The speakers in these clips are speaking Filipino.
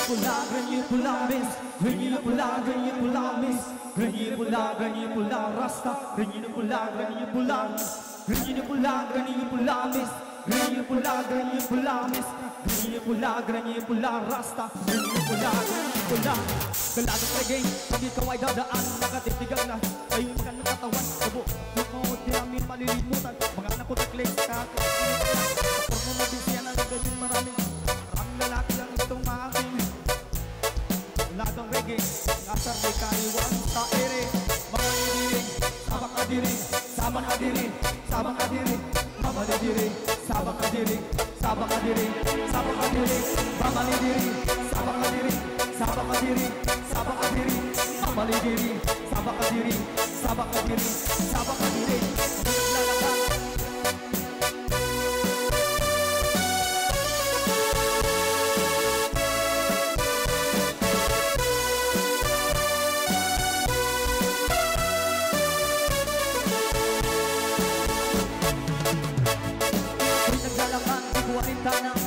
pula, granny pula, miss. Granny pula, granny pula, miss. Granny pula, rasta. Granny pula, miss. Granny pula, miss. Granny pula, miss. Granny pula, rasta. Granny pula. Kalagang reggae, pag ikaw ay dadaan, nakatitigang na ayun ka ng katawan. Abo, tumood di namin malilimutan. Mga anak ko taglay sa akin. Porno na din siya na nagawin maraming lalaki lang itong maaking. Kalagang reggae, ngasar may kaiwan sa ere. Mga idiring, sabak adiring, sabak adiring, sabak adiring, mamalidiring, sabak adiring, sabak adiring, sabak adiring, mamalidiring, sabak adiring, sabak adiring, sabak adiring, mamalidiring, sabak adiring, sabak adiring, sabak adiring. Lalakang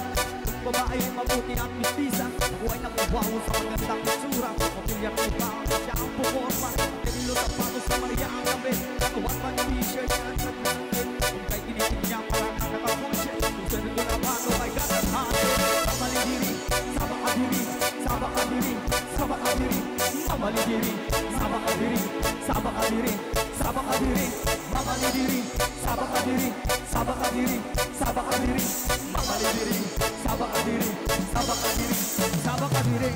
babae mabuti ang mistisa. Buhay na mabaho sa magandang itsura. Mapilyang iba ang siya ang puporma. Kanilo sapatos sa Maria ang gabi. Katuwat pa ng t-shirt yan sa pinangin. Kung kay tinitin niya parang nakaponsye. Kung sarili ko na paano ay ganat hati. Mamalidiri, sabak adiri, sabak adiri, sabak adiri, mamalidiri, sabak adiri, sabak adiri, sabak adiri, mamalidiri, sabak adiri, sabak adiri, sabak adiri, mamalidiri, sabak adiri, sabak adiri, sabak adiri.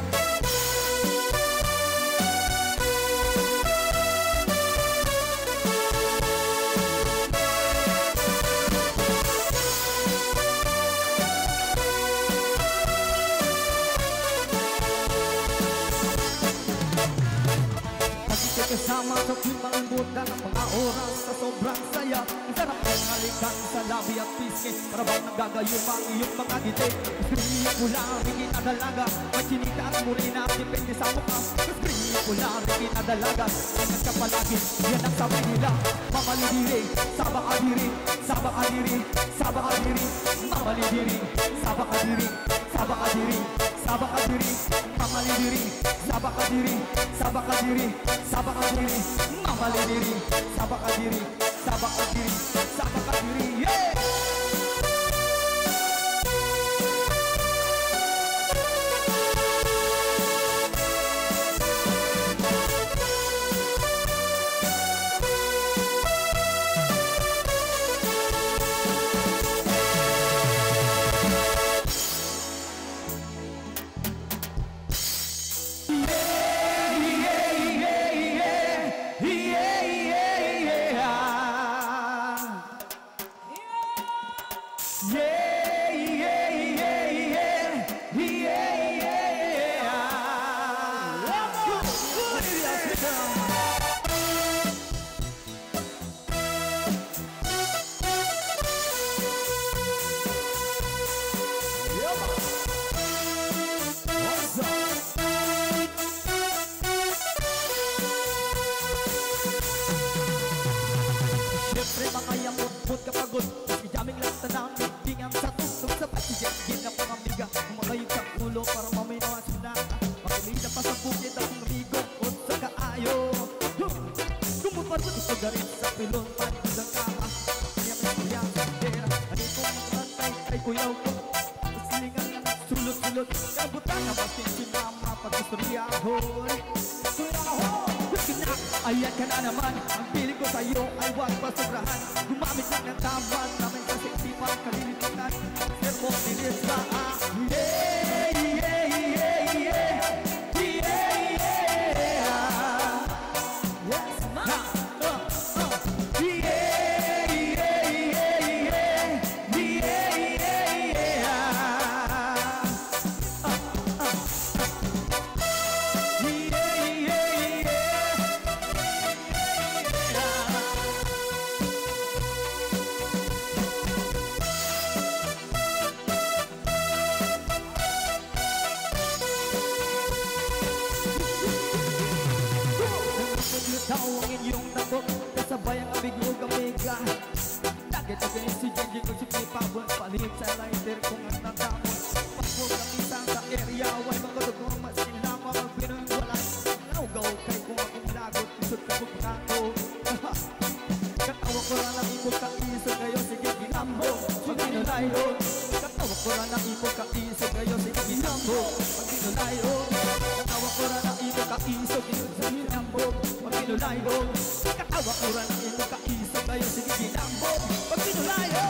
Kasama sa klimang buta ng mga oras sa sobrang saya. Ang sarap ng halikan sa labi at pisngi. Para bang nagagayong ang iyong mga ngiti. Screen pula, ringin na dalaga. May chinita at murina, depende sa mukha. Screen pula, ringin na dalaga. Ingat ka palagi, yan ang sabi nila. Mamalidiri, sabak adiri, sabak adiri, sabak adiri, mamalidiri, sabak adiri, sabak adiri, sabak adiri, mamalidiri, sabak adiri, sabak adiri, sabak adiri, mamalidiri, sabak adiri, sabak adiri, sabak adiri, yeah! Ayan ka na naman, ang piling ko sa'yo ay huwag pasobrahan. Gumamit lang ng tama namin kasi hindi pa kalilimutan. Sermo, bilis na yeah, yeah, yeah, yeah, yeah, yeah. Yes, ma. Yeah, yeah, yeah, yeah, yeah, yeah. Tawang inyong takot, kasabay ang abigog ang mega. Dagit-dagit si Genji ko si Pipabon, palit sa lighter kung ang natamon. Pagpog ang isang sa area, way magkadugong pinulayo katawa ko rin ang imo kaisip kayo sige ginambog pag pinulayo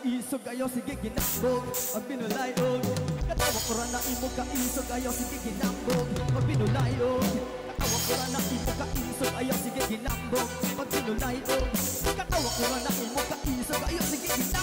isog ayo sige ginambog pag pinulayog katawa ko rin na imo kaisog ayo sige ginambog pag pinulayog katawa ko rin na imo kaisog ayo sige ginambog pag pinulayog katawa ko rin na imo kaisog ayo sige ginambog